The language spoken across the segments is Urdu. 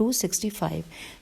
265।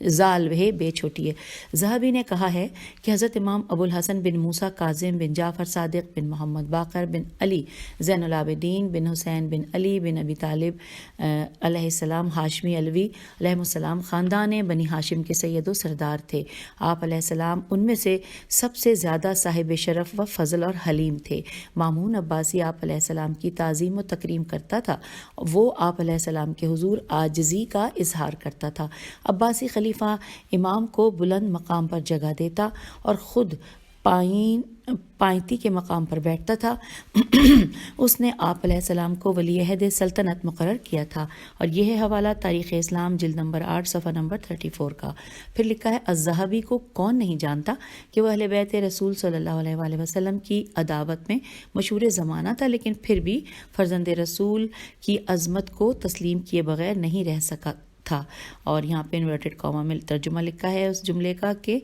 زال ہے بے چھوٹی ہے۔ ذہبی نے کہا ہے کہ حضرت امام ابو الحسن بن موسیٰ کاظم بن جعفر صادق بن محمد باقر بن علی زین العابدین بن حسین بن علی بن ابی طالب علیہ السلام ہاشمی علوی علیہ السلام خاندان بنی ہاشم کے سید و سردار تھے۔ آپ علیہ السلام ان میں سے سب سے زیادہ صاحب شرف و فضل اور حلیم تھے۔ مامون عباسی آپ علیہ السلام کی تعظیم و تکریم کرتا تھا، وہ آپ علیہ السلام کے حضور عاجزی کا اظہار کرتا تھا۔ عباسی خلیفہ امام کو بلند مقام پر جگہ دیتا اور خود پائنتی کے مقام پر بیٹھتا تھا۔ اس نے آپ علیہ السلام کو ولی عہد سلطنت مقرر کیا تھا، اور یہ ہے حوالہ تاریخ اسلام جلد نمبر 8 صفحہ نمبر 34 کا۔ پھر لکھا ہے الذہبی کو کون نہیں جانتا کہ وہ اہل بیت رسول صلی اللہ علیہ وآلہ وسلم کی عداوت میں مشہور زمانہ تھا، لیکن پھر بھی فرزند رسول کی عظمت کو تسلیم کیے بغیر نہیں رہ سکا تھا۔ اور یہاں پہ انورٹڈ کاما میں ترجمہ لکھا ہے اس جملے کا کہ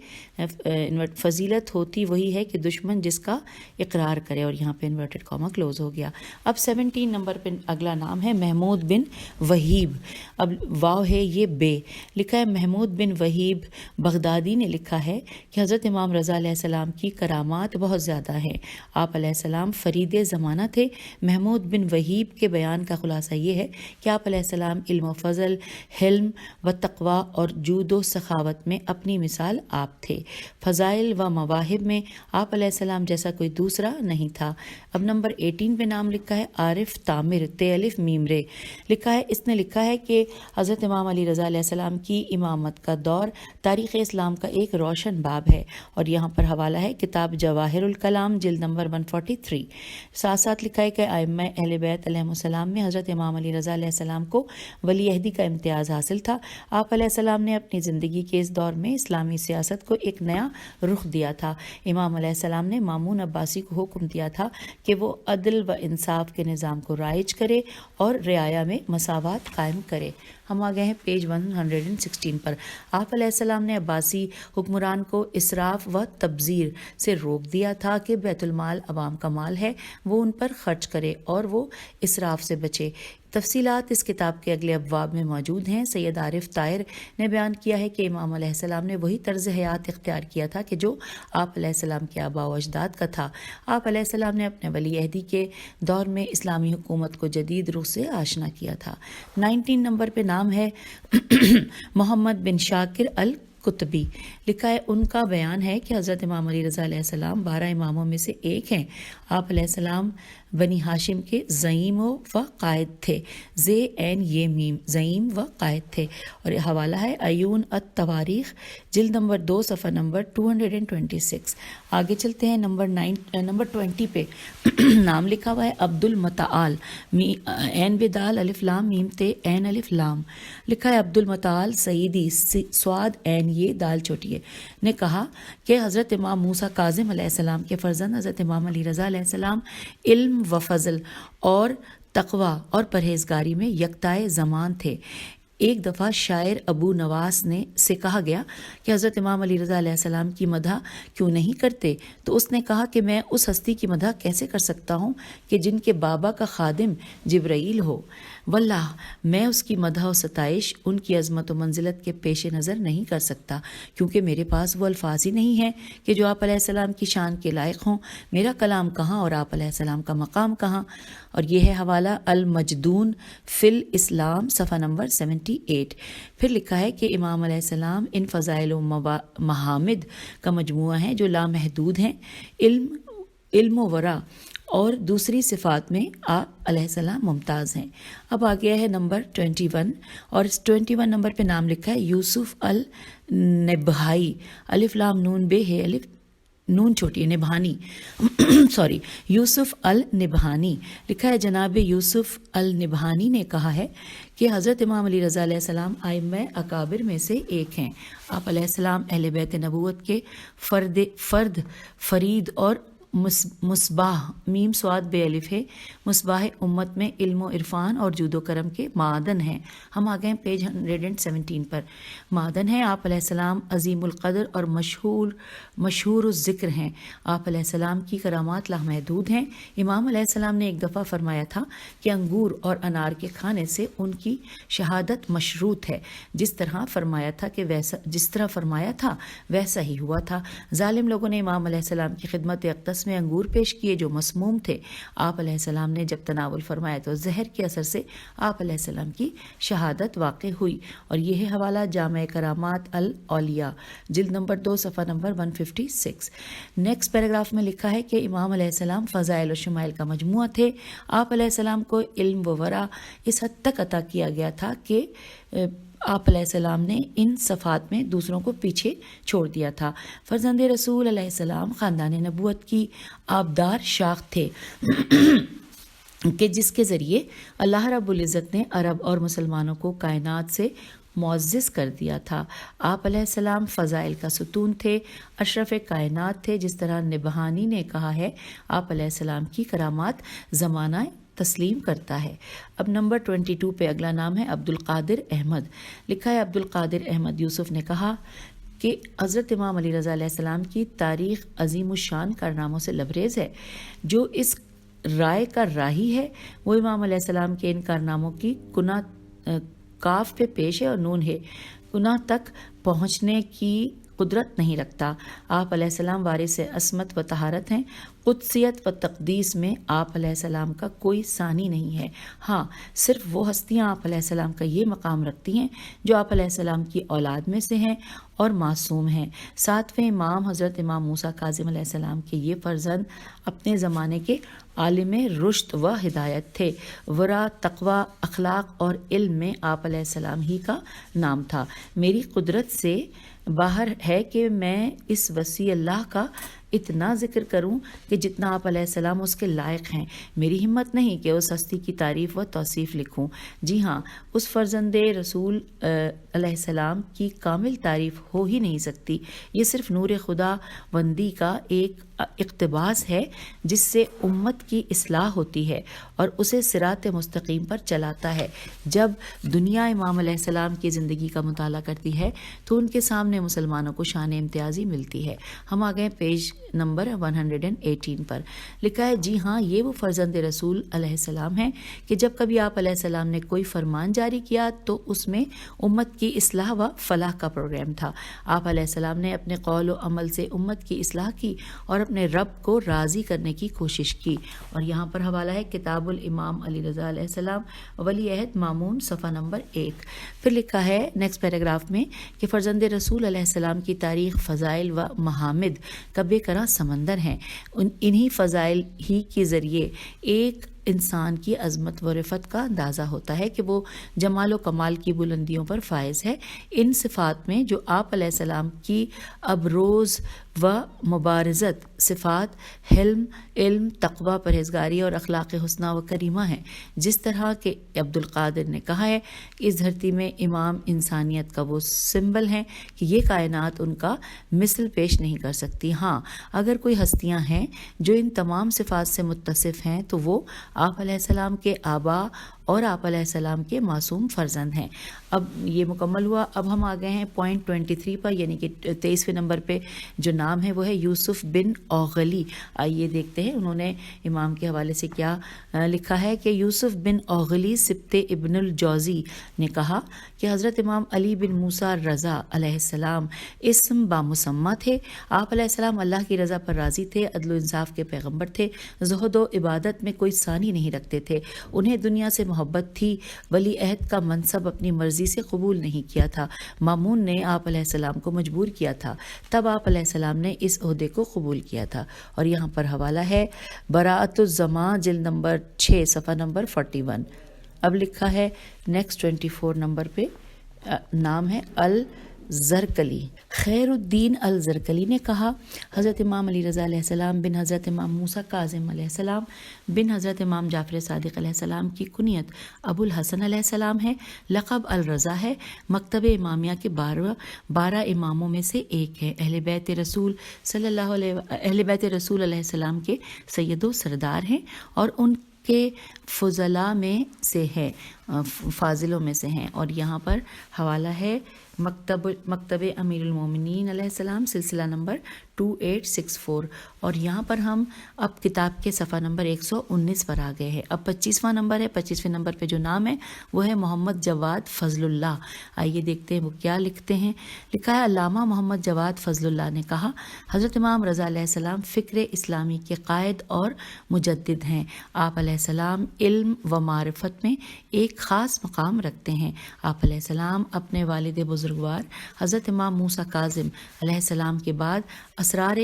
فضیلت ہوتی وہی ہے کہ دشمن جس کا اقرار کرے، اور یہاں پہ انورٹڈ کاما کلوز ہو گیا۔ اب 17 نمبر پہ اگلا نام ہے محمود بن وہیب، اب واو ہے یہ بے، لکھا ہے محمود بن وہیب بغدادی نے لکھا ہے کہ حضرت امام رضا علیہ السلام کی کرامات بہت زیادہ ہیں۔ آپ علیہ السلام فرید زمانہ تھے۔ محمود بن وہیب کے بیان کا خلاصہ یہ ہے کہ آپ علیہ السلام علم و فضل، حلم و تقوی اور جود و سخاوت میں اپنی مثال آپ تھے۔ فضائل و مواہب میں آپ علیہ السلام جیسا کوئی دوسرا نہیں تھا۔ اب نمبر 18 پہ نام لکھا ہے عارف تامر تے الف میم رے، لکھا ہے اس نے لکھا ہے کہ حضرت امام علی رضا علیہ السلام کی امامت کا دور تاریخ اسلام کا ایک روشن باب ہے، اور یہاں پر حوالہ ہے کتاب جواہر الکلام جلد نمبر 143۔ ساتھ ساتھ لکھا ہے کہ ائمہ اہل بیت علیہ السلام میں حضرت امام علی رضا علیہ السلام کو ولی عہدی کا امتیاز حاصل تھا۔ آپ علیہ السلام نے اپنی زندگی کے اس دور میں اسلامی سیاست کو ایک نیا رخ دیا تھا۔ امام علیہ السلام نے مامون عباسی کو حکم دیا تھا کہ وہ عدل و انصاف کے نظام کو رائج کرے اور رعایا میں مساوات قائم کرے۔ ہم آ گئے ہیں پیج 116 پر۔ آپ علیہ السلام نے عباسی حکمران کو اسراف و تبذیر سے روک دیا تھا کہ بیت المال عوام کا مال ہے، وہ ان پر خرچ کرے اور وہ اسراف سے بچے۔ تفصیلات اس کتاب کے اگلے ابواب میں موجود ہیں۔ سید عارف طاہر نے بیان کیا ہے کہ امام علیہ السلام نے وہی طرز حیات اختیار کیا تھا کہ جو آپ علیہ السلام کے آباء و اجداد کا تھا۔ آپ علیہ السلام نے اپنے ولی عہدی کے دور میں اسلامی حکومت کو جدید رخ سے آشنا کیا تھا۔ 19 نمبر پہ نام ہے محمد بن شاکر القطبی، لکھا ہے ان کا بیان ہے کہ حضرت امام علی رضا علیہ السلام 12 اماموں میں سے ایک ہیں۔ آپ علیہ السلام بنی ہاشم کے زعیم و قائد تھے، زے این یہ میم، زعیم و قائد تھے، اور یہ حوالہ ہے عیون التواریخ جلد نمبر 2 صفحہ نمبر 226۔ آگے چلتے ہیں نمبر 20 پہ نام لکھا ہوا ہے عبد المتعال، این بدال الف لام میم تے این الف لام، لکھا ہے عبد المتعال سعیدی سواد این یہ دال چھوٹی ہے، نے کہا کہ حضرت امام موسیٰ کاظم علیہ السلام کے فرزند حضرت امام علی رضا علیہ السلام علم و فضل اور تقوی اور پرہیزگاری میں یکتائے زمان تھے۔ ایک دفعہ شاعر ابو نواس سے کہا گیا کہ حضرت امام علی رضا علیہ السلام کی مدح کیوں نہیں کرتے، تو اس نے کہا کہ میں اس ہستی کی مدح کیسے کر سکتا ہوں کہ جن کے بابا کا خادم جبرائیل ہو، واللہ میں اس کی مدح و ستائش ان کی عظمت و منزلت کے پیش نظر نہیں کر سکتا، کیونکہ میرے پاس وہ الفاظ ہی نہیں ہیں کہ جو آپ علیہ السلام کی شان کے لائق ہوں۔ میرا کلام کہاں اور آپ علیہ السلام کا مقام کہاں؟ اور یہ ہے حوالہ المجدون فی الاسلام صفحہ نمبر 78۔ پھر لکھا ہے کہ امام علیہ السلام ان فضائل و محامد کا مجموعہ ہیں جو لامحدود ہیں، علم و ورع اور دوسری صفات میں آپ علیہ السلام ممتاز ہیں۔ اب آ گیا ہے نمبر 21، اور اس 21 نمبر پہ نام لکھا ہے یوسف النبہائی، الف لام نون بے ہے الف نون چھوٹی ہے نبھانی سوری یوسف النبہانی، لکھا ہے جناب یوسف النبہانی نے کہا ہے کہ حضرت امام علی رضا علیہ السلام ائمہ اکابر میں سے ایک ہیں۔ آپ علیہ السلام اہل بیت نبوت کے فرد فرید اور مصباح میم سواد بے الف ہے، مصباح امت میں علم و عرفان اور جود و کرم کے معدن ہیں۔ ہم آ گئے ہیں پیج 117 پر۔ معدن ہے آپ علیہ السلام عظیم القدر اور مشہور الذکر ہیں۔ آپ علیہ السلام کی کرامات لامحدود ہیں۔ امام علیہ السلام نے ایک دفعہ فرمایا تھا کہ انگور اور انار کے کھانے سے ان کی شہادت مشروط ہے، جس طرح فرمایا تھا ویسا ہی ہوا تھا۔ ظالم لوگوں نے امام علیہ السلام کی خدمت اقدس میں انگور پیش کیے جو مسموم تھے۔ آپ علیہ السلام نے جب تناول فرمایا تو زہر کے اثر سے آپ علیہ السلام کی شہادت واقع ہوئی۔ اور یہ ہے حوالہ جامع کرامات الاولیاء، جلد نمبر 2 صفحہ نمبر 156۔ نیکسٹ پیراگراف میں لکھا ہے کہ امام علیہ السلام فضائل و شمائل کا مجموعہ تھے۔ آپ علیہ السلام کو علم و ورع اس حد تک عطا کیا گیا تھا کہ آپ علیہ السلام نے ان صفات میں دوسروں کو پیچھے چھوڑ دیا تھا۔ فرزند رسول علیہ السلام خاندان نبوت کی آبدار شاخ تھے کہ جس کے ذریعے اللہ رب العزت نے عرب اور مسلمانوں کو کائنات سے معزز کر دیا تھا۔ آپ علیہ السلام فضائل کا ستون تھے، اشرف کائنات تھے۔ جس طرح نبہانی نے کہا ہے، آپ علیہ السلام کی کرامات زمانہ تسلیم کرتا ہے۔ اب نمبر 22 پہ اگلا نام ہے عبد القادر احمد۔ لکھا ہے عبد القادر احمد یوسف نے کہا کہ حضرت امام علی رضا علیہ السلام کی تاریخ عظیم الشان کارناموں سے لبریز ہے۔ جو اس رائے کا راہی ہے وہ امام علیہ السلام کے ان کارناموں کی کنہ کاف پہ پیش ہے اور نون ہے، کنہ تک پہنچنے کی قدرت نہیں رکھتا۔ آپ علیہ السلام وارث عصمت و طہارت ہیں۔ قدسیت و تقدیس میں آپ علیہ السلام کا کوئی ثانی نہیں ہے۔ ہاں، صرف وہ ہستیاں آپ علیہ السلام کا یہ مقام رکھتی ہیں جو آپ علیہ السلام کی اولاد میں سے ہیں اور معصوم ہیں۔ 7ویں امام حضرت امام موسیٰ کاظم علیہ السلام کے یہ فرزند اپنے زمانے کے عالم رشد و ہدایت تھے۔ ورع، تقوی، اخلاق اور علم میں آپ علیہ السلام ہی کا نام تھا۔ میری قدرت سے باہر ہے کہ میں اس وسیع اللہ کا اتنا ذکر کروں کہ جتنا آپ علیہ السلام اس کے لائق ہیں۔ میری ہمت نہیں کہ اس ہستی کی تعریف و توصیف لکھوں۔ جی ہاں، اس فرزند رسول علیہ السلام کی کامل تعریف ہو ہی نہیں سکتی۔ یہ صرف نور خدا بندی کا ایک اقتباس ہے جس سے امت کی اصلاح ہوتی ہے اور اسے صراط مستقیم پر چلاتا ہے۔ جب دنیا امام علیہ السلام کی زندگی کا مطالعہ کرتی ہے تو ان کے سامنے مسلمانوں کو شان امتیازی ملتی ہے۔ ہم آ گئے پیج نمبر 118 پر۔ لکھا ہے جی ہاں، یہ وہ فرزند رسول علیہ السلام ہیں کہ جب کبھی آپ علیہ السلام نے کوئی فرمان جاری کیا تو اس میں امت کی اصلاح و فلاح کا پروگرام تھا۔ آپ علیہ السلام نے اپنے قول و عمل سے امت کی اصلاح کی اور اپنے رب کو راضی کرنے کی کوشش کی۔ اور یہاں پر حوالہ ہے کتاب الامام علی رضا علیہ السلام ولی عہد مامون صفحہ نمبر 1۔ پھر لکھا ہے نیکسٹ پیراگراف میں کہ فرزند رسول علیہ السلام کی تاریخ فضائل و محامد کا بے کرا سمندر ہیں۔ انہی فضائل ہی کے ذریعے ایک انسان کی عظمت و رفعت کا اندازہ ہوتا ہے کہ وہ جمال و کمال کی بلندیوں پر فائز ہے۔ ان صفات میں جو آپ علیہ السلام کی ابروز و مبارزت صفات حلم، علم، تقوی، پرہیزگاری اور اخلاق حسنہ و کریمہ ہیں۔ جس طرح کہ عبد القادر نے کہا ہے، اس دھرتی میں امام انسانیت کا وہ سمبل ہیں کہ یہ کائنات ان کا مثل پیش نہیں کر سکتی۔ ہاں، اگر کوئی ہستیاں ہیں جو ان تمام صفات سے متصف ہیں تو وہ آپ علیہ السلام کے آبا اور آپ علیہ السلام کے معصوم فرزند ہیں۔ اب یہ مکمل ہوا۔ اب ہم آ گئے ہیں پوائنٹ 23 پر، یعنی کہ 23ویں نمبر پہ جو نام ہے وہ ہے یوسف بن اوغلی۔ آئیے دیکھتے ہیں انہوں نے امام کے حوالے سے کیا لکھا ہے کہ یوسف بن اوغلی سبط ابن الجوزی نے کہا کہ حضرت امام علی بن موسیٰ رضا علیہ السلام اسم بامسمہ تھے۔ آپ علیہ السلام اللہ کی رضا پر راضی تھے، عدل و انصاف کے پیغمبر تھے، زہد و عبادت میں کوئی ثانی نہیں رکھتے تھے، انہیں دنیا سے محبت تھی، ولی عہد کا منصب اپنی مرضی سے قبول نہیں کیا تھا، مامون نے آپ علیہ السلام کو مجبور کیا تھا، تب آپ علیہ السلام نے اس عہدے کو قبول کیا تھا۔ اور یہاں پر حوالہ ہے براءۃ الزماں جلد نمبر 6 صفحہ نمبر 41۔ اب لکھا ہے نیکسٹ 24 نمبر پہ نام ہے زرکلی خیر الدین الزرکلی نے کہا حضرت امام علی رضا علیہ السلام بن حضرت امام موسیٰ کاظم علیہ السلام بن حضرت امام جعفر صادق علیہ السلام کی کنیت ابو الحسن علیہ السلام ہے، لقب الرضا ہے، مکتب امامیہ کے 12 اماموں میں سے ایک ہے، اہل بیت رسول علیہ السلام کے سید و سردار ہیں اور ان کے فضلاء میں سے ہے، فاضلوں میں سے ہیں۔ اور یہاں پر حوالہ ہے مکتب امیر المومنین علیہ السلام، سلسلہ نمبر 2864، اور یہاں پر ہم اب کتاب کے صفحہ نمبر 119 پر آ گئے ہیں۔ اب 25واں نمبر ہے، 25ویں نمبر پہ جو نام ہے وہ ہے محمد جواد فضل اللہ۔ آئیے دیکھتے ہیں وہ کیا لکھتے ہیں۔ لکھا ہے علامہ محمد جواد فضل اللہ نے کہا حضرت امام رضا علیہ السلام فکر اسلامی کے قائد اور مجدد ہیں۔ آپ علیہ السلام علم و معرفت میں ایک خاص مقام رکھتے ہیں۔ آپ علیہ السلام اپنے والد بزرگوار حضرت امام موسیٰ کاظم علیہ السلام کے بعد اسرار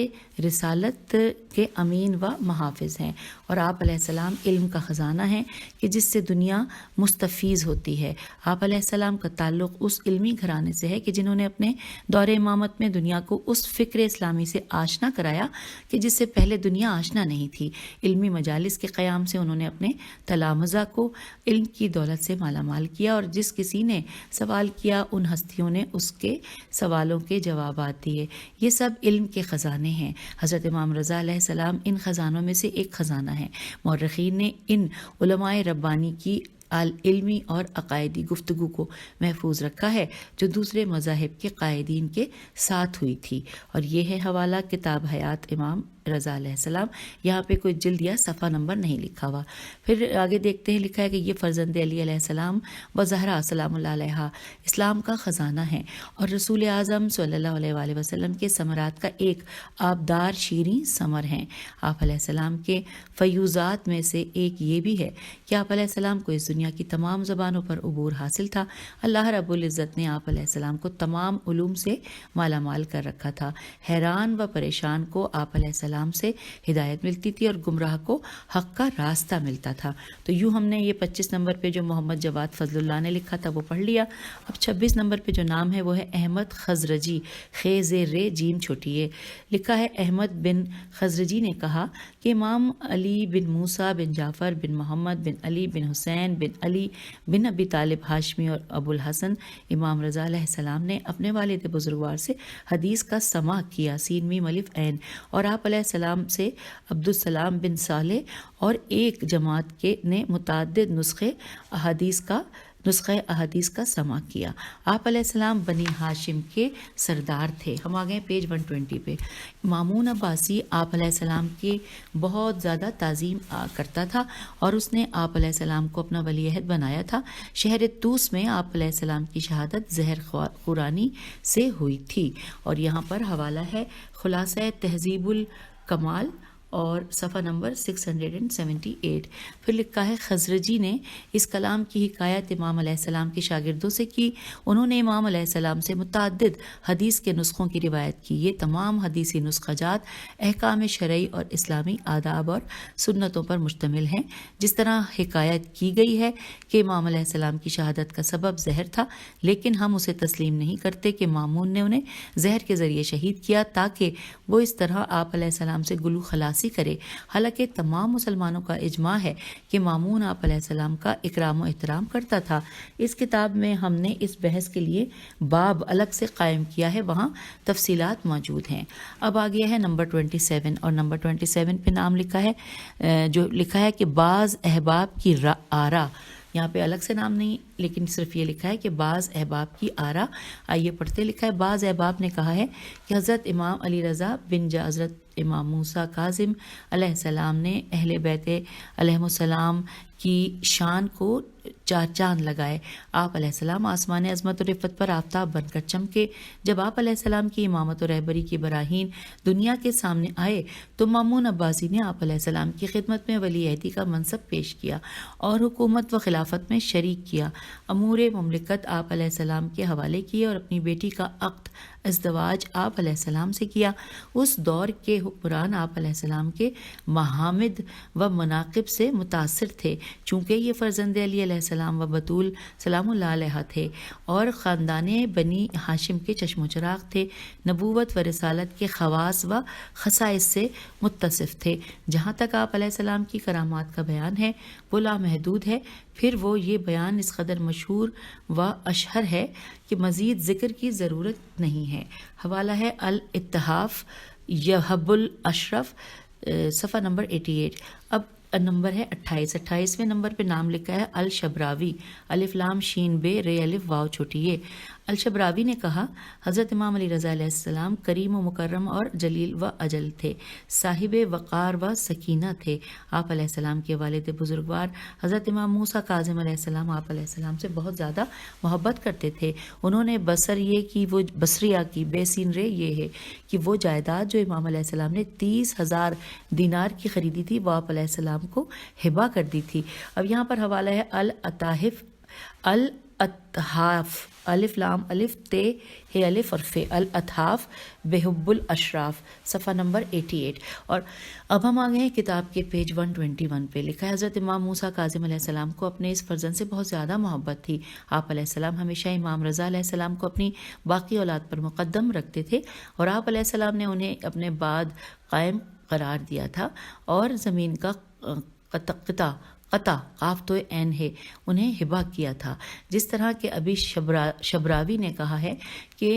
رسالت کے امین و محافظ ہیں، اور آپ علیہ السلام علم کا خزانہ ہیں کہ جس سے دنیا مستفیض ہوتی ہے۔ آپ علیہ السلام کا تعلق اس علمی گھرانے سے ہے کہ جنہوں نے اپنے دور امامت میں دنیا کو اس فکر اسلامی سے آشنا کرایا کہ جس سے پہلے دنیا آشنا نہیں تھی۔ علمی مجالس کے قیام سے انہوں نے اپنے تلامذہ کو علم کی دولت سے مالا مال کیا، اور جس کسی نے سوال کیا ان ہستیوں نے اس کے سوالوں کے جوابات دیے۔ یہ سب علم کے خزانے ہیں۔ حضرت امام رضا علیہ السلام ان خزانوں میں سے ایک خزانہ ہیں۔ مورخین نے ان علماء ربانی کی علمی اور عقائدی گفتگو کو محفوظ رکھا ہے جو دوسرے مذاہب کے قائدین کے ساتھ ہوئی تھی، اور یہ ہے حوالہ کتاب حیات امام رضا علیہ السلام۔ یہاں پہ کوئی جلد یا صفحہ نمبر نہیں لکھا ہوا۔ پھر آگے دیکھتے ہیں، لکھا ہے کہ یہ فرزند علی علیہ السلام و زہرا سلام اللہ علیہ اسلام کا خزانہ ہے اور رسول اعظم صلی اللہ علیہ وآلہ وسلم کے ثمرات کا ایک آبدار شیریں ثمر ہیں۔ آپ علیہ السلام کے فیوزات میں سے ایک یہ بھی ہے کہ آپ علیہ السلام کو اس دنیا کی تمام زبانوں پر عبور حاصل تھا۔ اللہ رب العزت نے آپ علیہ السلام کو تمام علوم سے مالا مال کر رکھا تھا۔ حیران و پریشان کو آپ علیہ السلام سے ہدایت ملتی تھی اور گمراہ کو حق کا راستہ ملتا تھا۔ تو یوں ہم نے یہ 25 نمبر پہ جو محمد جواد فضل اللہ نے لکھا تھا وہ پڑھ لیا۔ اب 26 نمبر پہ جو نام ہے وہ ہے احمد خزرجی، خیز رے جیم چھوٹی ہے۔ لکھا ہے احمد بن خزرجی نے کہا کہ امام علی بن موسیٰ بن جعفر بن محمد بن علی بن حسین بن علی بن ابی طالب ہاشمی اور ابو الحسن امام رضا علیہ السلام نے اپنے والد بزرگوار سے حدیث کا سماع کیا، سین میم الف عین، اور آپ علیہ السلام سے عبدالسلام بن صالح اور ایک جماعت کے نے متعدد نسخے احادیث کا سماع کیا۔ آپ علیہ السلام بنی ہاشم کے سردار تھے۔ ہم آ گئے پیج 120 پہ۔ مامون عباسی آپ علیہ السلام کی بہت زیادہ تعظیم کرتا تھا اور اس نے آپ علیہ السلام کو اپنا ولی عہد بنایا تھا۔ شہر طوس میں آپ علیہ السلام کی شہادت زہر خورانی سے ہوئی تھی، اور یہاں پر حوالہ ہے خلاصہ تہذیب الکمال اور صفحہ نمبر 678۔ پھر لکھا ہے خزرجی نے اس کلام کی حکایت امام علیہ السلام کے شاگردوں سے کی۔ انہوں نے امام علیہ السلام سے متعدد حدیث کے نسخوں کی روایت کی۔ یہ تمام حدیثی نسخہ جات احکام شرعی اور اسلامی آداب اور سنتوں پر مشتمل ہیں۔ جس طرح حکایت کی گئی ہے کہ امام علیہ السلام کی شہادت کا سبب زہر تھا، لیکن ہم اسے تسلیم نہیں کرتے کہ مامون نے انہیں زہر کے ذریعے شہید کیا تاکہ وہ اس طرح آپ علیہ السلام سے گلو خلاصی کرے۔ حالانکہ تمام مسلمانوں کا اجماع ہے کہ مامون آپ علیہ السلام کا اکرام و احترام کرتا تھا۔ اس کتاب میں ہم نے اس بحث کے لیے باب الگ سے قائم کیا ہے، وہاں تفصیلات موجود ہیں۔ اب آ گیا ہے نمبر 27، اور نمبر 27 پہ نام لکھا ہے جو لکھا ہے کہ بعض احباب کی آرا، یہاں پہ الگ سے نام نہیں لیکن صرف یہ لکھا ہے کہ بعض احباب کی آرا۔ آئیے پڑھتے۔ لکھا ہے بعض احباب نے کہا ہے کہ حضرت امام علی رضا بن حضرت امام موسیٰ کاظم علیہ السلام نے اہل بیت علیہ السلام کی شان کو چار چاند لگائے۔ آپ علیہ السلام آسمان عظمت و رفت پر آفتاب بن کر چمکے۔ جب آپ علیہ السلام کی امامت و رہبری کی براہین دنیا کے سامنے آئے تو مامون عباسی نے آپ علیہ السلام کی خدمت میں ولی عہدی کا منصب پیش کیا اور حکومت و خلافت میں شریک کیا۔ امور مملکت آپ علیہ السلام کے حوالے کیے اور اپنی بیٹی کا عقد ازدواج آپ علیہ السلام سے کیا۔ اس دور کے حکمران آپ علیہ السلام کے محامد و مناقب سے متاثر تھے چونکہ یہ فرزند علی علیہ السلام و بطول سلام اللہ علیہ تھے اور خاندان بنی ہاشم کے چشم و چراغ تھے، نبوت و رسالت کے خواص و خصائص سے متصف تھے۔ جہاں تک آپ علیہ السلام کی کرامات کا بیان ہے وہ لامحدود ہے، پھر وہ یہ بیان اس قدر مشہور و اشہر ہے کہ مزید ذکر کی ضرورت نہیں ہے۔ حوالہ ہے الاتحاف یحب الاشرف، صفحہ نمبر 88۔ اب نمبر ہے 28ویں نمبر پہ نام لکھا ہے الشبراوی، الف لام شین بے رے الف واو چھوٹی یہ۔ الشبراوی نے کہا حضرت امام علی رضا علیہ السلام کریم و مکرم اور جلیل و اجل تھے، صاحب وقار و سکینہ تھے۔ آپ علیہ السلام کے والد بزرگوار حضرت امام موسیٰ کاظم علیہ السلام آپ علیہ السلام سے بہت زیادہ محبت کرتے تھے۔ انہوں نے بصریہ کی بے سین رے یہ ہے کہ وہ جائیداد جو امام علیہ السلام نے 30,000 دینار کی خریدی تھی وہ آپ علیہ السلام کو ہبہ کر دی تھی۔ اب یہاں پر حوالہ ہے الاتحاف الف لام الف تے ہے الف اور فے الاتحاف بحب الاشراف، صفحہ نمبر 88۔ اور اب ہم آگئے ہیں کتاب کے پیج 121 پہ، لکھا ہے حضرت امام موسیٰ کاظم علیہ السلام کو اپنے اس فرزند سے بہت زیادہ محبت تھی۔ آپ علیہ السلام ہمیشہ امام رضا علیہ السلام کو اپنی باقی اولاد پر مقدم رکھتے تھے اور آپ علیہ السلام نے انہیں اپنے بعد قائم قرار دیا تھا اور زمین کا قطع قاف تو عین ہے انہیں ہبہ کیا تھا۔ جس طرح کہ ابھی شبراوی نے کہا ہے کہ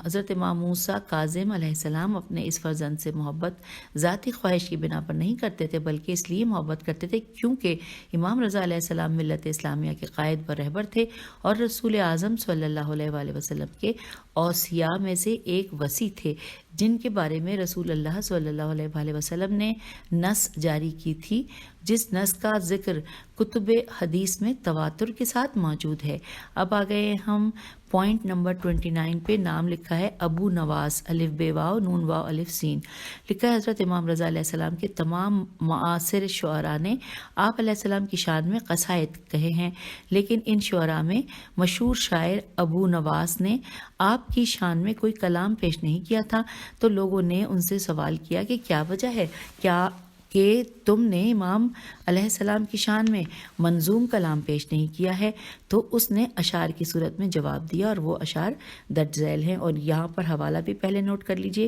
حضرت امام موسیٰ کاظم علیہ السلام اپنے اس فرزند سے محبت ذاتی خواہش کی بنا پر نہیں کرتے تھے بلکہ اس لیے محبت کرتے تھے کیونکہ امام رضا علیہ السلام ملت اسلامیہ کے قائد و رہبر تھے اور رسول اعظم صلی اللہ علیہ وآلہ وسلم کے اوصیاء میں سے ایک وصی تھے جن کے بارے میں رسول اللہ صلی اللہ علیہ وآلہ وسلم نے نص جاری کی تھی، جس نص کا ذکر کتب حدیث میں تواتر کے ساتھ موجود ہے۔ اب آ گئے ہم پوائنٹ نمبر 29 پہ، نام لکھا ہے ابو نواس الف بے واو نون واو الف سین۔ لکھا ہے حضرت امام رضا علیہ السلام کے تمام معاصر شعراء نے آپ علیہ السلام کی شان میں قصائد کہے ہیں، لیکن ان شعراء میں مشہور شاعر ابو نواس نے آپ کی شان میں کوئی کلام پیش نہیں کیا تھا، تو لوگوں نے ان سے سوال کیا کہ کیا وجہ ہے کہ تم نے امام علیہ السلام کی شان میں منظوم کلام پیش نہیں کیا ہے؟ تو اس نے اشعار کی صورت میں جواب دیا اور وہ اشعار درج ذیل ہیں، اور یہاں پر حوالہ بھی پہلے نوٹ کر لیجئے۔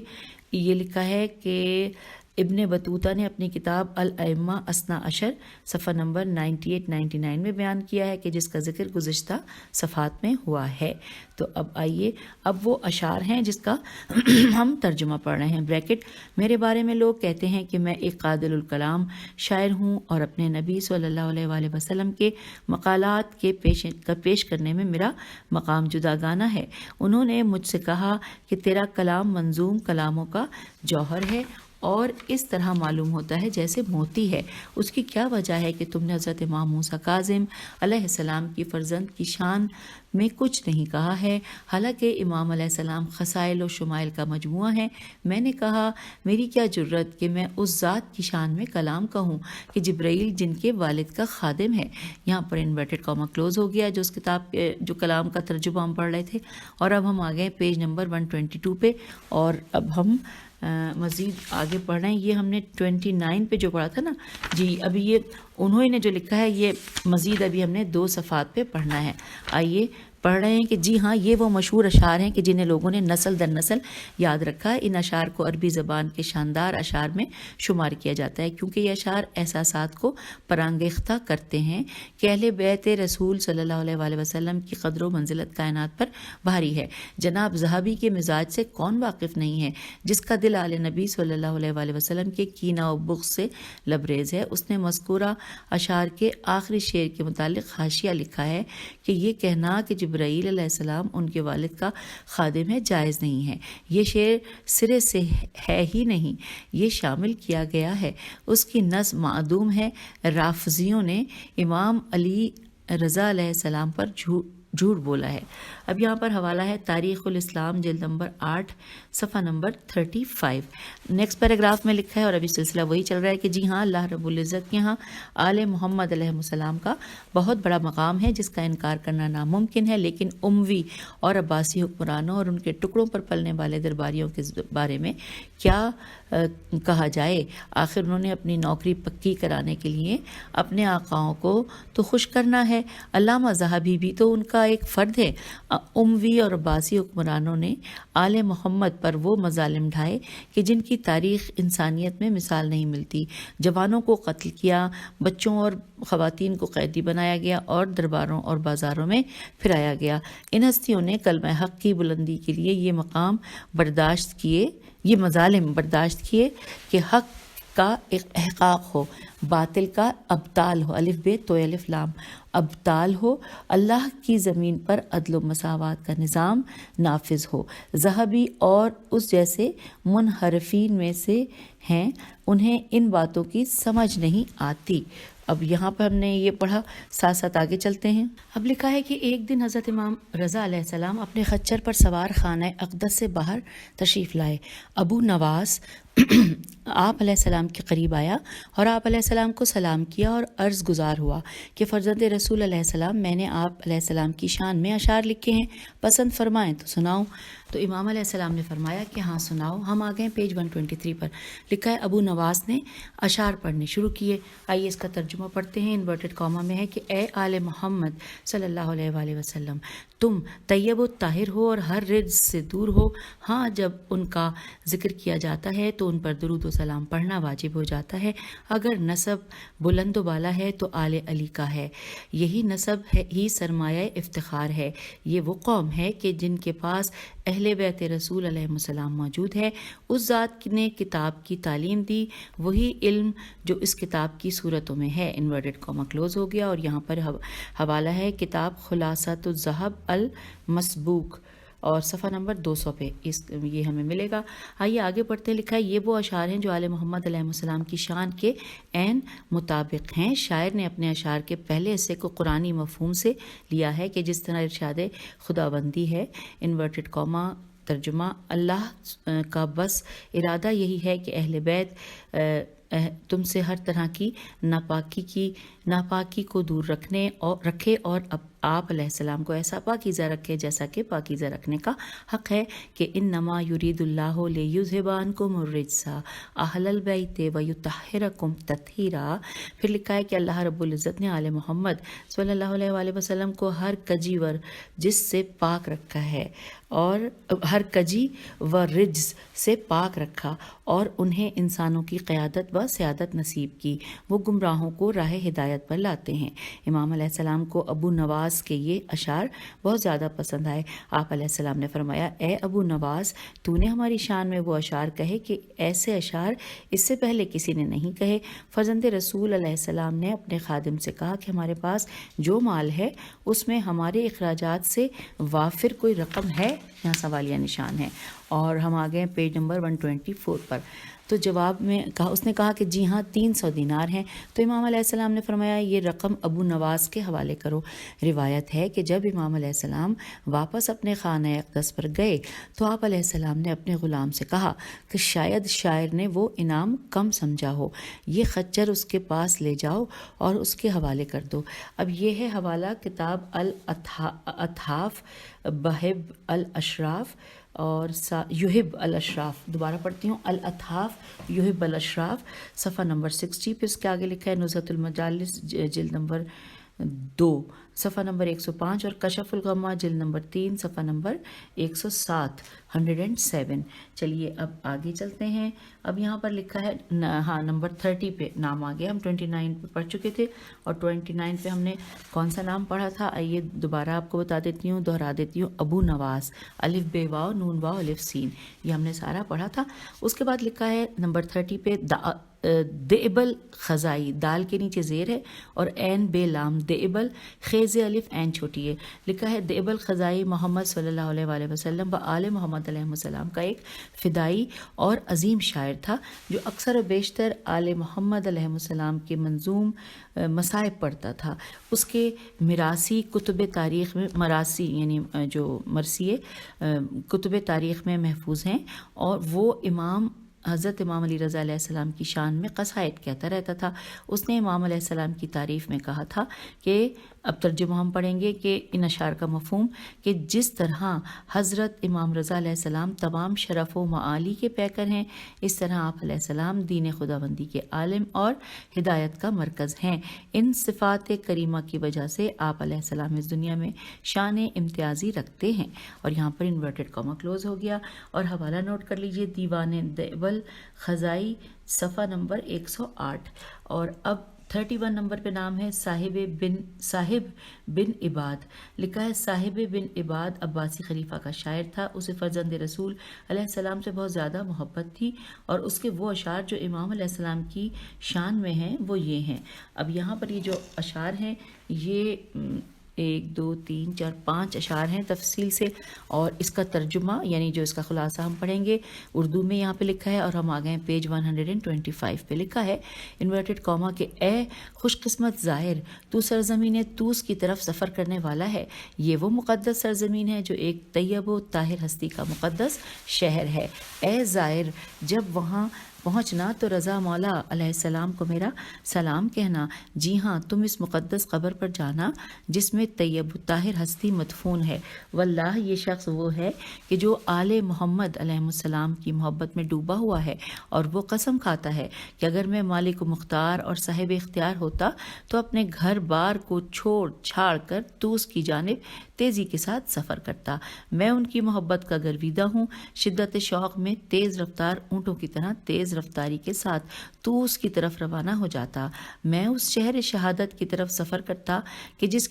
یہ لکھا ہے کہ ابن بطوطہ نے اپنی کتاب الائمہ اثنا عشر صفحہ نمبر 98-99 میں بیان کیا ہے کہ جس کا ذکر گزشتہ صفحات میں ہوا ہے۔ تو اب آئیے، اب وہ اشعار ہیں جس کا ہم ترجمہ پڑھ رہے ہیں۔ بریکٹ، میرے بارے میں لوگ کہتے ہیں کہ میں ایک قادر الکلام شاعر ہوں اور اپنے نبی صلی اللہ علیہ وآلہ وسلم کے مقالات کے پیش کرنے میں میرا مقام جداگانہ ہے۔ انہوں نے مجھ سے کہا کہ تیرا کلام منظوم کلاموں کا جوہر ہے اور اس طرح معلوم ہوتا ہے جیسے موتی ہے۔ اس کی کیا وجہ ہے کہ تم نے حضرت امام موسیٰ کاظم علیہ السلام کی فرزند کی شان میں کچھ نہیں کہا ہے، حالانکہ امام علیہ السلام خصائل و شمائل کا مجموعہ ہے؟ میں نے کہا میری کیا جرت کہ میں اس ذات کی شان میں کلام کہوں کہ جبرائیل جن کے والد کا خادم ہے۔ یہاں پر انورٹڈ کاما کلوز ہو گیا جو اس کتاب جو کلام کا ترجمہ ہم پڑھ رہے تھے، اور اب ہم آگئے پیج نمبر 122 پہ، اور اب ہم مزید آگے پڑھ رہے ہیں۔ یہ ہم نے 29 پہ جو پڑھا تھا نا جی، ابھی یہ انہوں نے جو لکھا ہے یہ مزید ابھی ہم نے 2 صفحات پہ پڑھنا ہے۔ آئیے پڑھ رہے ہیں کہ جی ہاں، یہ وہ مشہور اشعار ہیں کہ جنہیں لوگوں نے نسل در نسل یاد رکھا ہے۔ ان اشعار کو عربی زبان کے شاندار اشعار میں شمار کیا جاتا ہے کیونکہ یہ اشعار احساسات کو پرانگیختہ کرتے ہیں کہ اہل بیت رسول صلی اللہ علیہ وآلہ وسلم کی قدر و منزلت کائنات پر بھاری ہے۔ جناب ذہبی کے مزاج سے کون واقف نہیں ہے، جس کا دل آل نبی صلی اللہ علیہ وآلہ وسلم کے کینہ و بغض سے لبریز ہے۔ اس نے مذکورہ اشعار کے آخری شعر کے متعلق حاشیہ لکھا ہے کہ یہ کہنا کہ جبرائیل علیہ السلام ان کے والد کا خادم ہے جائز نہیں ہے۔ یہ شعر سرے سے ہے ہی نہیں، یہ شامل کیا گیا ہے، اس کی نظم معدوم ہے۔ رافضیوں نے امام علی رضا علیہ السلام پر جھوٹ بولا ہے۔ اب یہاں پر حوالہ ہے تاریخ الاسلام جلد نمبر 8 صفحہ نمبر 35۔ نیکسٹ پیراگراف میں لکھا ہے، اور ابھی سلسلہ وہی چل رہا ہے کہ جی ہاں، اللہ رب العزت کے ہاں آل محمد علیہ السلام کا بہت بڑا مقام ہے جس کا انکار کرنا ناممکن ہے، لیکن اموی اور عباسی حکمرانوں اور ان کے ٹکڑوں پر پلنے والے درباریوں کے بارے میں کیا کہا جائے؟ آخر انہوں نے اپنی نوکری پکی کرانے کے لیے اپنے آقاؤں کو تو خوش کرنا ہے۔ علامہ ذہبی بھی تو ان کا ایک فرد ہے۔ اموی اور عباسی حکمرانوں نے آل محمد پر وہ مظالم ڈھائے کہ جن کی تاریخ انسانیت میں مثال نہیں ملتی۔ جوانوں کو قتل کیا، بچوں اور خواتین کو قیدی بنایا گیا اور درباروں اور بازاروں میں پھرایا گیا۔ ان ہستیوں نے کلمہ حق کی بلندی کے لیے یہ مظالم برداشت کیے کہ حق کا احقاق ہو، باطل کا ابطال ہو، الف بے تو الف لام، ابطال ہو، اللہ کی زمین پر عدل و مساوات کا نظام نافذ ہو۔ ذہبی اور اس جیسے منحرفین میں سے ہیں، انہیں ان باتوں کی سمجھ نہیں آتی۔ اب یہاں پر ہم نے یہ پڑھا، ساتھ ساتھ آگے چلتے ہیں۔ اب لکھا ہے کہ ایک دن حضرت امام رضا علیہ السلام اپنے خچر پر سوار خانہ اقدس سے باہر تشریف لائے۔ ابو نواس آپ علیہ السلام کے قریب آیا اور آپ علیہ السلام کو سلام کیا اور عرض گزار ہوا کہ فرزند رسول علیہ السلام، میں نے آپ علیہ السلام کی شان میں اشعار لکھے ہیں، پسند فرمائیں تو سناؤں۔ تو امام علیہ السلام نے فرمایا کہ ہاں سناؤ۔ ہم آ گئے پیج 123 پر۔ لکھا ہے ابو نواس نے اشعار پڑھنے شروع کیے۔ آئیے اس کا ترجمہ پڑھتے ہیں۔ انورٹڈ کاما میں ہے کہ اے آل محمد صلی اللہ علیہ وآلہ وسلم، تم طیب و طاہر ہو اور ہر رجس سے دور ہو۔ ہاں، جب ان کا ذکر کیا جاتا ہے تو ان پر درود و سلام پڑھنا واجب ہو جاتا ہے۔ اگر نسب بلند و بالا ہے تو آل علی کا ہے، یہی نسب ہی سرمایہ افتخار ہے۔ یہ وہ قوم ہے کہ جن کے پاس اہل بیت رسول علیہ السلام موجود ہے۔ اس ذات نے کتاب کی تعلیم دی، وہی علم جو اس کتاب کی صورتوں میں ہے۔ انورٹڈ کاما کلوز ہو گیا، اور یہاں پر حوالہ ہے کتاب خلاصۃ الذہب المسبوق اور صفحہ نمبر 200 پہ یہ ہمیں ملے گا۔ آئیے آگے پڑھتے ہیں۔ لکھا ہے یہ وہ اشعار ہیں جو آل محمد علیہ السلام کی شان کے عین مطابق ہیں۔ شاعر نے اپنے اشعار کے پہلے حصے کو قرآنی مفہوم سے لیا ہے کہ جس طرح ارشاد خداوندی ہے۔ انورٹڈ کاما ترجمہ، اللہ کا بس ارادہ یہی ہے کہ اہل بیت تم سے ہر طرح کی ناپاکی کو دور رکھے اور آپ علیہ السلام کو ایسا پاکیزہ رکھے جیسا کہ پاکیزہ رکھنے کا حق ہے، کہ انما یرید اللہ لیذھب عنکم الرجس اہل البیت ویطہرکم تطہیرا۔ پھر لکھا ہے کہ اللہ رب العزت نے آل محمد صلی اللہ علیہ وآلہ وسلم کو ہر کجی ور جس سے پاک رکھا ہے، اور ہر کجی و رجز سے پاک رکھا اور انہیں انسانوں کی قیادت و سیادت نصیب کی۔ وہ گمراہوں کو راہ ہدایت پر لاتے ہیں۔ امام علیہ السلام کو ابو نواس کے یہ اشعار بہت زیادہ پسند آئے۔ آپ علیہ السلام نے فرمایا، اے ابو نواس، تو نے ہماری شان میں وہ اشعار کہے کہ ایسے اشعار اس سے پہلے کسی نے نہیں کہے۔ فرزند رسول علیہ السلام نے اپنے خادم سے کہا کہ ہمارے پاس جو مال ہے اس میں ہمارے اخراجات سے وافر کوئی رقم ہے؟ یہاں سوالیہ نشان ہے۔ اور ہم آ گئے پیج نمبر 124 پر۔ تو جواب میں کہا، اس نے کہا کہ جی ہاں 300 دینار ہیں۔ تو امام علیہ السلام نے فرمایا، یہ رقم ابو نواس کے حوالے کرو۔ روایت ہے کہ جب امام علیہ السلام واپس اپنے خانہ اقدس پر گئے تو آپ علیہ السلام نے اپنے غلام سے کہا کہ شاید شاعر نے وہ انعام کم سمجھا ہو، یہ خچر اس کے پاس لے جاؤ اور اس کے حوالے کر دو۔ اب یہ ہے حوالہ کتاب الاتحاف بحب الاشراف اور یحب الاشراف۔ دوبارہ پڑھتی ہوں، الاتحاف یحب الاشراف، صفحہ نمبر 60 پہ اس کے آگے لکھا ہے نزہۃ المجالس جلد نمبر 2 صفحہ نمبر 105، اور کشف الغمہ جلد نمبر 3 صفحہ نمبر 107 107۔ چلیے اب آگے چلتے ہیں۔ اب یہاں پر لکھا ہے ہاں نمبر 30 پہ نام آ گیا۔ ہم 29 پہ پڑھ چکے تھے، اور 29 پہ ہم نے کون سا نام پڑھا تھا؟ آئیے دوبارہ آپ کو بتا دیتی ہوں، دہرا دیتی ہوں۔ ابو نواس، الف بے واو نون واو الف سین، یہ ہم نے سارا پڑھا تھا۔ اس کے بعد لکھا ہے نمبر 30 پہ دیبل خزائی، دال کے نیچے زیر ہے اور عین بے لام، دیبل خیز الف عین چھوٹی ہے. لکھا ہے دیبل خزائی محمد صلی اللہ علیہ وآلہ وسلم و آل محمد علیہ السلام کا ایک فدائی اور عظیم شاعر تھا جو اکثر و بیشتر آل محمد علیہ السلام کے منظوم مصائب پڑھتا تھا. اس کے میراثی کتب تاریخ میں، مراثی یعنی جو مرثیے کتب تاریخ میں محفوظ ہیں، اور وہ حضرت امام علی رضا علیہ السلام کی شان میں قصائد کہتا رہتا تھا. اس نے امام علیہ السلام کی تعریف میں کہا تھا کہ اب ترجمہ ہم پڑھیں گے کہ ان اشعار کا مفہوم، کہ جس طرح حضرت امام رضا علیہ السلام تمام شرف و معالی کے پیکر ہیں، اس طرح آپ علیہ السلام دین خداوندی کے عالم اور ہدایت کا مرکز ہیں. ان صفات کریمہ کی وجہ سے آپ علیہ السلام اس دنیا میں شان امتیازی رکھتے ہیں. اور یہاں پر انورٹڈ کاما کلوز ہو گیا. اور حوالہ نوٹ کر لیجئے، دیوان دیبل خزائی صفحہ نمبر 108. اور اب 31 نمبر پہ نام ہے صاحب بن عباد. لکھا ہے صاحب بن عباد عباسی خلیفہ کا شاعر تھا. اسے فرزند رسول علیہ السلام سے بہت زیادہ محبت تھی، اور اس کے وہ اشعار جو امام علیہ السلام کی شان میں ہیں وہ یہ ہیں. اب یہاں پر یہ جو اشعار ہیں یہ 1 2 3 4 5 اشعار ہیں تفصیل سے، اور اس کا ترجمہ یعنی جو اس کا خلاصہ ہم پڑھیں گے اردو میں یہاں پہ لکھا ہے. اور ہم آگئے ہیں پیج 125 پہ. لکھا ہے انورٹڈ کاما کہ اے خوش قسمت زائر، تو سرزمین طوس کی طرف سفر کرنے والا ہے. یہ وہ مقدس سرزمین ہے جو ایک طیب و طاہر ہستی کا مقدس شہر ہے. اے زائر، جب وہاں پہنچنا تو رضا مولا علیہ السلام کو میرا سلام کہنا. جی ہاں، تم اس مقدس قبر پر جانا جس میں طیب و طاہر ہستی مدفون ہے. واللہ یہ شخص وہ ہے کہ جو آل محمد علیہ السلام کی محبت میں ڈوبا ہوا ہے، اور وہ قسم کھاتا ہے کہ اگر میں مالک و مختار اور صاحب اختیار ہوتا تو اپنے گھر بار کو چھوڑ چھاڑ کر طوس کی جانب تیزی کے ساتھ سفر کرتا. میں ان کی محبت کا گرویدہ ہوں. شدت شوق میں تیز رفتار اونٹوں کی طرح تیز رفتاری کے ساتھ طوس کی طرف روانہ ہو جاتا. میں اس شہر شہادت کی طرف سفر کرتا کہ جس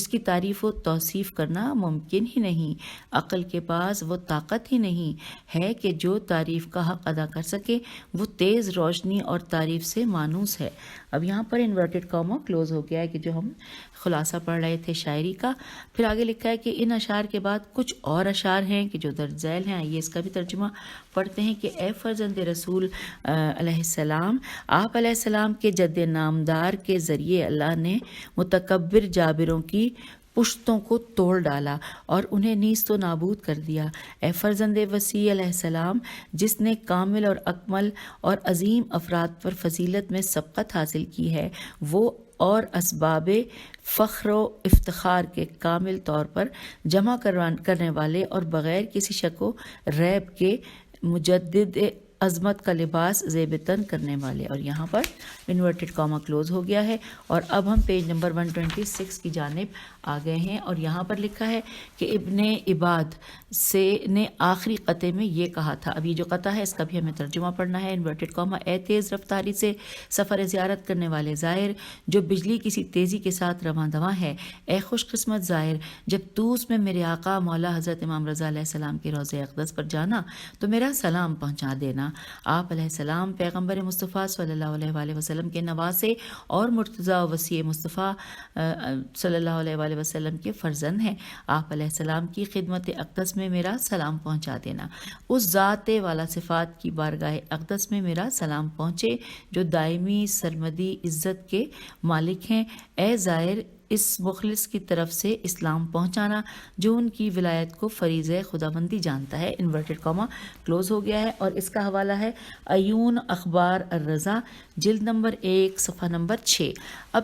کی تعریف و توصیف کرنا ممکن ہی نہیں. عقل کے پاس وہ طاقت ہی نہیں ہے کہ جو تعریف کا حق ادا کر سکے. وہ تیز روشنی اور تعریف سے مانوس ہے. اب یہاں پر انورٹڈ کاما کلوز ہو گیا ہے کہ جو ہم خلاصہ پڑھ رہے تھے شاعری کا. پھر آگے لکھا ہے کہ ان اشعار کے بعد کچھ اور اشعار ہیں کہ جو درج ذیل ہیں. آئیے اس کا بھی ترجمہ پڑھتے ہیں کہ اے فرزند رسول علیہ السلام، آپ علیہ السلام کے جد نامدار کے ذریعے اللہ نے متکبر جابروں کی پشتوں کو توڑ ڈالا اور انہیں نیست و نابود کر دیا. اے فرزند وسیع علیہ السلام، جس نے کامل اور اکمل اور عظیم افراد پر فضیلت میں سبقت حاصل کی ہے، وہ اور اسباب فخر و افتخار کے کامل طور پر جمع کرنے والے اور بغیر کسی شک و ریب کے مجدد عظمت کا لباس زیب تن کرنے والے. اور یہاں پر انورٹڈ کاما کلوز ہو گیا ہے. اور اب ہم پیج نمبر 126 کی جانب آ گئے ہیں. اور یہاں پر لکھا ہے کہ ابن عباد نے آخری قطعے میں یہ کہا تھا. اب یہ جو قطعہ ہے اس کا بھی ہمیں ترجمہ پڑھنا ہے. انورٹڈ کاما اے تیز رفتاری سے سفر زیارت کرنے والے زائر جو بجلی کسی تیزی کے ساتھ رواں دواں ہے. اے خوش قسمت زائر، جب طوس میں میرے آقا مولا حضرت امام رضا علیہ السلام کے روضہ اقدس پر جانا تو میرا سلام پہنچا دینا. آپ علیہ السلام پیغمبر مصطفیٰ صلی اللہ علیہ وآلہ وسلم کے نواسے اور مرتضی و وصی مصطفیٰ صلی اللہ علیہ وآلہ وسلم کے فرزند ہیں. آپ علیہ السلام کی خدمت اقدس میں میرا سلام پہنچا دینا. اس ذات والا صفات کی بارگاہ اقدس میں میرا سلام پہنچے جو دائمی سرمدی عزت کے مالک ہیں. اے زائر، اس مخلص کی طرف سے اسلام پہنچانا جو ان کی ولایت کو فریض خداوندی جانتا ہے. انورٹڈ کاما کلوز ہو گیا ہے. اور اس کا حوالہ ہے عیون اخبار الرضا جلد نمبر 1 صفحہ نمبر 6. اب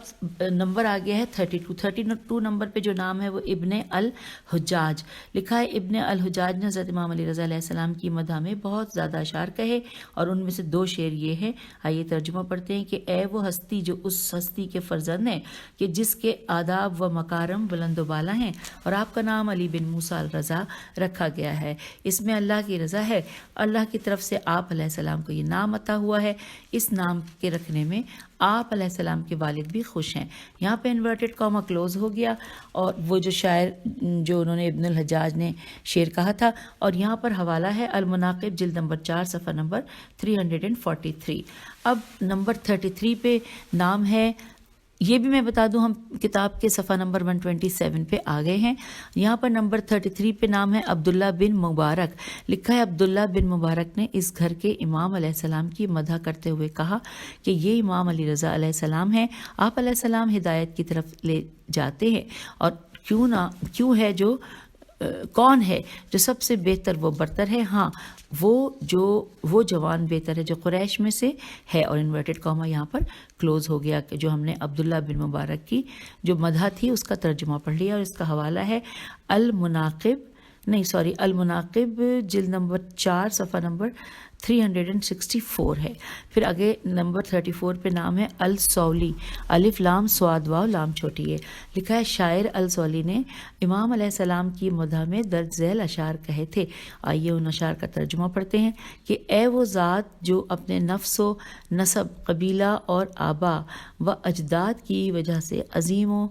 نمبر آ گیا ہے 32 نمبر پہ جو نام ہے وہ ابن الحجاج. لکھا ہے ابن الحجاج نے حضرت امام علی رضا علیہ السلام کی مدح میں بہت زیادہ اشعار کہے، اور ان میں سے 2 شعر یہ ہیں. آئیے ترجمہ پڑھتے ہیں کہ اے وہ ہستی جو اس ہستی کے فرزند ہیں کہ جس کے آداب و مکارم بلند و بالا ہیں اور آپ کا نام علی بن موسیٰ الرضا رکھا گیا ہے۔ اس میں اللہ کی رضا ہے، اللہ کی طرف سے آپ علیہ السلام کو یہ نام عطا ہوا ہے۔ اس نام کے رکھنے میں آپ علیہ السلام کے والد بھی خوش ہیں۔ یہاں پہ انورٹڈ کاما کلوز ہو گیا، اور وہ جو شاعر جو انہوں نے ابن الحجاج نے شعر کہا تھا، اور یہاں پر حوالہ ہے المناقب جلد نمبر 4 صفحہ نمبر 343۔ اب نمبر 33 پہ نام ہے، یہ بھی میں بتا دوں ہم کتاب کے صفحہ نمبر 127 پہ آ گئے ہیں۔ یہاں پر نمبر 33 پہ نام ہے عبداللہ بن مبارک۔ لکھا ہے عبداللہ بن مبارک نے اس گھر کے امام علیہ السلام کی مدح کرتے ہوئے کہا کہ یہ امام علی رضا علیہ السلام ہیں، آپ علیہ السلام ہدایت کی طرف لے جاتے ہیں، اور کیوں ہے جو کون ہے جو سب سے بہتر وہ برتر ہے، ہاں وہ جوان بہتر ہے جو قریش میں سے ہے۔ اور انورٹڈ کاما یہاں پر کلوز ہو گیا کہ جو ہم نے عبداللہ بن مبارک کی جو مدح تھی اس کا ترجمہ پڑھ لیا، اور اس کا حوالہ ہے المناقب جلد نمبر 4 صفحہ نمبر 364 ہے۔ پھر آگے نمبر 34 پہ نام ہے السولی، الف لام صاد واو لام چھوٹی ہے۔ لکھا ہے شاعر السولی نے امام علیہ السلام کی مدح میں درج ذیل اشعار کہے تھے۔ آئیے ان اشعار کا ترجمہ پڑھتے ہیں کہ اے وہ ذات جو اپنے نفس و نسب، قبیلہ اور آبا و اجداد کی وجہ سے عظیم و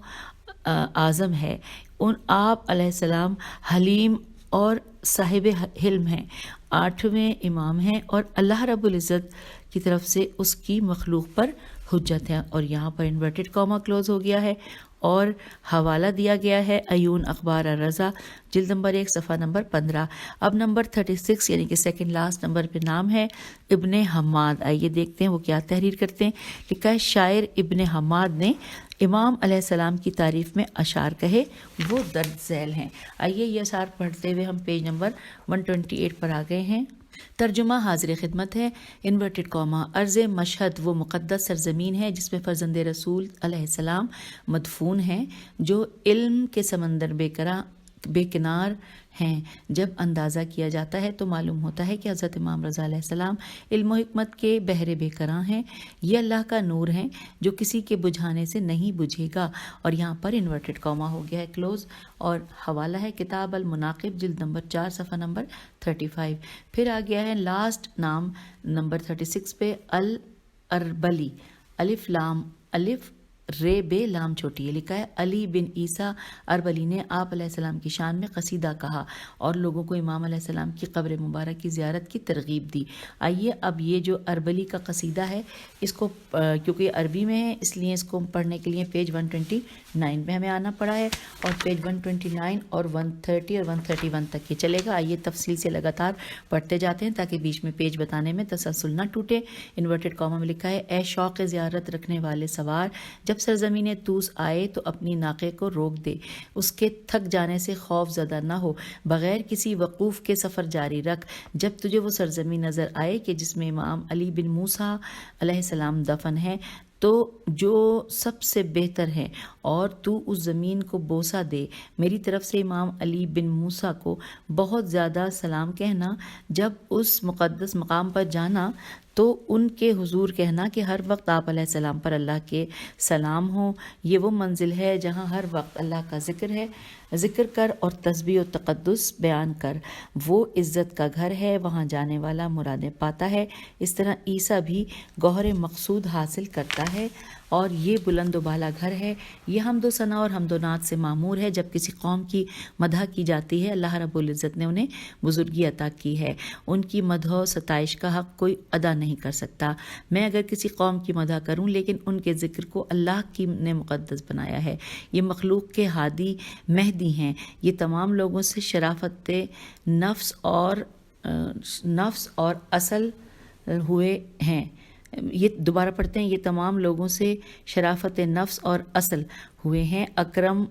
اعظم ہے، ان آپ علیہ السلام حلیم اور صاحب حلم ہیں، 8ویں امام ہیں، اور اللہ رب العزت کی طرف سے اس کی مخلوق پر حجت ہے۔ اور یہاں پر انورٹڈ کاما کلوز ہو گیا ہے، اور حوالہ دیا گیا ہے عیون اخبار الرضا جلد نمبر 1 صفحہ نمبر 15۔ اب نمبر 36 یعنی کہ سیکنڈ لاسٹ نمبر پہ نام ہے ابن حماد۔ آئیے دیکھتے ہیں وہ کیا تحریر کرتے ہیں۔ لکھا ہے شاعر ابن حماد نے امام علیہ السلام کی تعریف میں اشعار کہے، وہ درج ذیل ہیں۔ آئیے یہ اشعار پڑھتے ہوئے ہم پیج نمبر 128 پر آ گئے ہیں۔ ترجمہ حاضر خدمت ہے۔ انورٹڈ کاما، ارض مشہد وہ مقدس سرزمین ہے جس میں فرزند رسول علیہ السلام مدفون ہیں، جو علم کے سمندر بے کنار ہیں۔ جب اندازہ کیا جاتا ہے تو معلوم ہوتا ہے کہ حضرت امام رضا علیہ السلام علم و حکمت کے بحر بے کراں ہیں، یہ اللہ کا نور ہیں جو کسی کے بجھانے سے نہیں بجھے گا۔ اور یہاں پر انورٹڈ کاما ہو گیا ہے کلوز، اور حوالہ ہے کتاب المناقب جلد نمبر 4 صفحہ نمبر 35۔ پھر آ گیا ہے لاسٹ نام نمبر 36 پہ الاربلی، الف لام الف رے بے لام چھوٹی ہے۔ لکھا ہے علی بن عیسیٰ اربلی نے آپ علیہ السلام کی شان میں قصیدہ کہا اور لوگوں کو امام علیہ السلام کی قبر مبارک کی زیارت کی ترغیب دی۔ آئیے اب یہ جو اربلی کا قصیدہ ہے اس کو کیونکہ عربی میں ہے اس لیے اس کو پڑھنے کے لیے پیج 129 پہ ہمیں آنا پڑا ہے، اور پیج 129 اور 130 اور 131 تک یہ چلے گا۔ آئیے تفصیل سے لگاتار پڑھتے جاتے ہیں تاکہ بیچ میں پیج بتانے میں تسلسل نہ ٹوٹے۔ انورٹڈ کاما میں لکھا ہے اے شوق زیارت رکھنے والے سوار، جب سرزمین طوس آئے تو اپنی ناقے کو روک دے، اس کے تھک جانے سے خوف زدہ نہ ہو، بغیر کسی وقوف کے سفر جاری رکھ۔ جب تجھے وہ سرزمین نظر آئے کہ جس میں امام علی بن موسیٰ علیہ السلام دفن ہے تو جو سب سے بہتر ہے، اور تو اس زمین کو بوسہ دے، میری طرف سے امام علی بن موسیٰ کو بہت زیادہ سلام کہنا۔ جب اس مقدس مقام پر جانا تو ان کے حضور کہنا کہ ہر وقت آپ علیہ السلام پر اللہ کے سلام ہو، یہ وہ منزل ہے جہاں ہر وقت اللہ کا ذکر ہے، ذکر کر اور تسبیح و تقدس بیان کر، وہ عزت کا گھر ہے، وہاں جانے والا مرادیں پاتا ہے۔ اس طرح عیسیٰ بھی گوہر مقصود حاصل کرتا ہے، اور یہ بلند و بالا گھر ہے، یہ حمد و ثنا اور حمد و نعت سے معمور ہے۔ جب کسی قوم کی مدح کی جاتی ہے اللہ رب العزت نے انہیں بزرگی عطا کی ہے، ان کی مدح و ستائش کا حق کوئی ادا نہیں کر سکتا۔ میں اگر کسی قوم کی مدح کروں لیکن ان کے ذکر کو اللہ کی نے مقدس بنایا ہے، یہ مخلوق کے ہادی مہدی ہیں، یہ تمام لوگوں سے شرافت نفس اور اصل ہوئے ہیں۔ یہ دوبارہ پڑھتے ہیں، یہ تمام لوگوں سے شرافت نفس اور اصل ہوئے ہیں، اکرم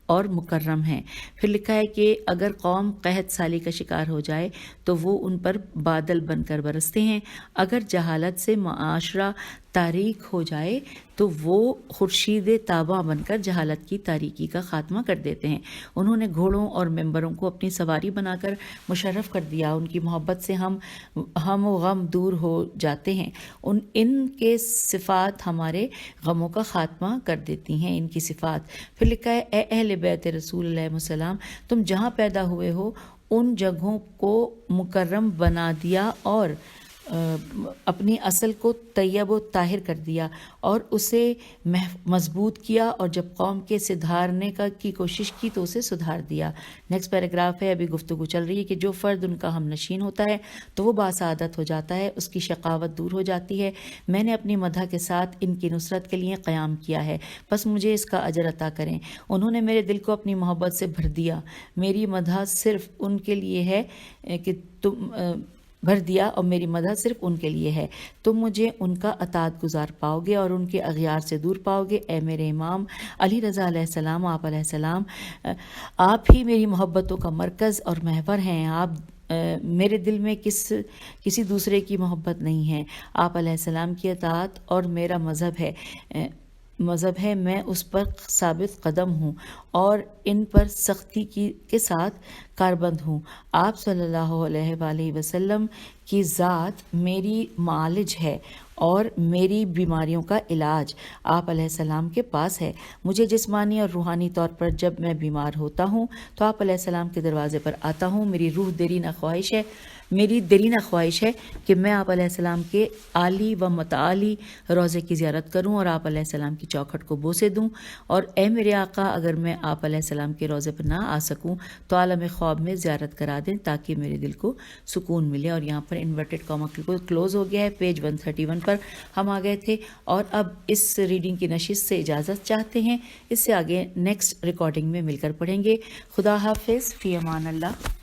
اور مکرم ہیں۔ پھر لکھا ہے کہ اگر قوم قحط سالی کا شکار ہو جائے تو وہ ان پر بادل بن کر برستے ہیں، اگر جہالت سے معاشرہ تاریک ہو جائے تو وہ خورشید تاباں بن کر جہالت کی تاریکی کا خاتمہ کر دیتے ہیں۔ انہوں نے گھوڑوں اور ممبروں کو اپنی سواری بنا کر مشرف کر دیا، ان کی محبت سے ہم و غم دور ہو جاتے ہیں، ان کے صفات ہمارے غموں کا خاتمہ کر دیتی ہیں، ان کی صفات۔ پھر لکھا ہے اے اہل بیت رسول علیہ السلام، تم جہاں پیدا ہوئے ہو ان جگہوں کو مکرم بنا دیا اور اپنی اصل کو طیب و طاہر کر دیا اور اسے مضبوط کیا، اور جب قوم کے سدھارنے کی کوشش کی تو اسے سدھار دیا۔ نیکسٹ پیراگراف ہے، ابھی گفتگو چل رہی ہے کہ جو فرد ان کا ہم نشین ہوتا ہے تو وہ باسعادت ہو جاتا ہے، اس کی شقاوت دور ہو جاتی ہے۔ میں نے اپنی مدح کے ساتھ ان کی نصرت کے لیے قیام کیا ہے، بس مجھے اس کا اجر عطا کریں۔ انہوں نے میرے دل کو اپنی محبت سے بھر دیا، میری مدح صرف ان کے لیے ہے کہ بھر دیا اور میری مدح صرف ان کے لیے ہے، تم مجھے ان کا اطاعت گزار پاؤ گے اور ان کے اغیار سے دور پاؤ گے۔ اے میرے امام علی رضا علیہ السلام، آپ علیہ السلام، آپ ہی میری محبتوں کا مرکز اور محور ہیں، آپ میرے دل میں کسی دوسرے کی محبت نہیں ہے۔ آپ علیہ السلام کی اطاعت اور میرا مذہب ہے، میں اس پر ثابت قدم ہوں اور ان پر سختی کے ساتھ کاربند ہوں۔ آپ صلی اللہ علیہ وآلہ وسلم کی ذات میری معالج ہے اور میری بیماریوں کا علاج آپ علیہ السلام کے پاس ہے۔ مجھے جسمانی اور روحانی طور پر جب میں بیمار ہوتا ہوں تو آپ علیہ السلام کے دروازے پر آتا ہوں۔ میری دیرینہ خواہش ہے کہ میں آپ علیہ السلام کے عالی و متعالی روضے کی زیارت کروں اور آپ علیہ السلام کی چوکھٹ کو بوسے دوں، اور اے میرے آقا، اگر میں آپ علیہ السلام کے روضے پر نہ آ سکوں تو عالم خواب میں زیارت کرا دیں تاکہ میرے دل کو سکون ملے۔ اور یہاں پر انورٹڈ کاما کلوز ہو گیا ہے، پیج 131 پر ہم آ گئے تھے، اور اب اس ریڈنگ کی نشست سے اجازت چاہتے ہیں، اس سے آگے نیکسٹ ریکارڈنگ میں مل کر پڑھیں گے۔ خدا حافظ، فی امان اللہ۔